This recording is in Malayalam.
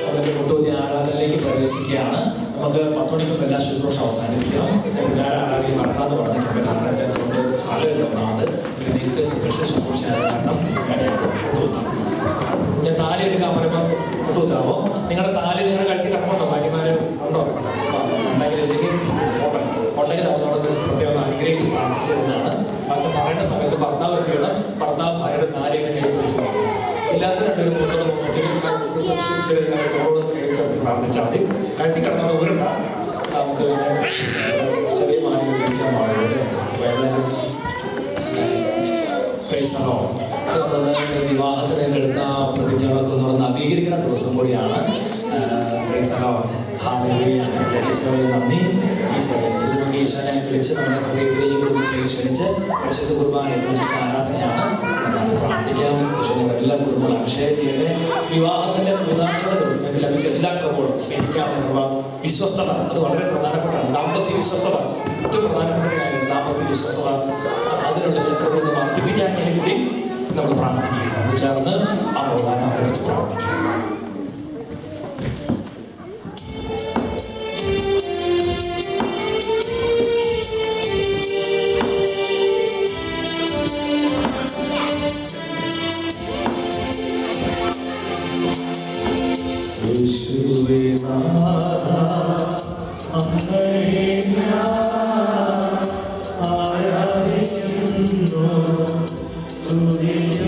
അവരുടെ കൊണ്ടുപോയി ആരാധനയിലേക്ക് പ്രവേശിക്കുകയാണ്. നമുക്ക് 10 മണിക്കും എല്ലാ ശുശ്രൂഷ അവസാനിപ്പിക്കണം. പിള്ളേർ ആരാധനയിൽ വരണമെന്ന് പറഞ്ഞിട്ടുണ്ട്. കാരണം വെച്ചാൽ നമുക്ക് സ്ഥലമില്ല ഒന്നാമത്. പിന്നെ നിങ്ങൾക്ക് സ്പെഷ്യൽ ശുശ്രൂഷ കാരണം കൊണ്ടുപോകാം. ഞാൻ താലി എടുക്കാൻ പറയുമ്പോൾ കൊണ്ടുപോകാമോ? നിങ്ങളുടെ താലി നിങ്ങളുടെ കഴുത്തി കിടപ്പുണ്ടോ? ഭാര്യമാർ ഉണ്ടോ? ഉണ്ടെങ്കിൽ ഉണ്ടെങ്കിൽ അവനോട് പ്രത്യേകം അനുഗ്രഹിച്ച് പ്രാർത്ഥിച്ചിരുന്നതാണ്. പക്ഷെ പറയേണ്ട സമയത്ത് ഭർത്താവ് എത്തിയുള്ള ഭർത്താവ് ഭാര്യയുടെ താലി ഇങ്ങനെ കൈ പിടിച്ചു ഇല്ലാത്ത രണ്ടൊരു മൂത്തോട് കഴിച്ച് പ്രാർത്ഥിച്ചാൽ മതി. കഴുത്തി കിടന്നത് ഊരുണ്ട. നമുക്ക് ചെറിയ മാലിന്യം കഴിക്കാൻ പാടില്ലേ? ഏതായാലും പൈസണോ നമ്മളത് വിവാഹത്തിന് എടുത്ത പ്രതിജ്ഞകളൊക്കെ ഒന്ന് നവീകരിക്കുന്ന ദിവസം കൂടിയാണ്. ഈശോയെ നന്ദി. ഈശോനെ വിളിച്ച് നമ്മുടെ ഹൃദയത്തിലേക്ക് ക്ഷണിച്ച് പരിശുദ്ധ കുർബാന വെച്ചിട്ട് ആരാധനയാണ്. നമുക്ക് പ്രാർത്ഥിക്കാം. പക്ഷേ നിങ്ങളെല്ലാ കുടുംബങ്ങളും അഭിഷേകം ചെയ്യട്ടെ. വിവാഹത്തിന്റെ കൂതാശയുടെ ദിവസം നിങ്ങൾക്ക് ലഭിച്ച എല്ലാ ക്രമങ്ങളും സ്നേഹിക്കാനുള്ള വിശ്വസ്തത അത് വളരെ പ്രധാനപ്പെട്ടാണ്. ദാമ്പത്യ വിശ്വസ്തത ഏറ്റവും പ്രധാനപ്പെട്ട കാര്യമാണ്. ദാമ്പത്യ വിശ്വസ്തത അതിനുള്ള ക്രമം വർദ്ധിപ്പിക്കാൻ വേണ്ടി കൂടി നമ്മൾ പ്രാർത്ഥിക്കുക. നമ്മൾ ചേർന്ന് ആ പ്രധാനം ആരംഭിച്ച് പ്രാർത്ഥിക്കുക. Unbedingt,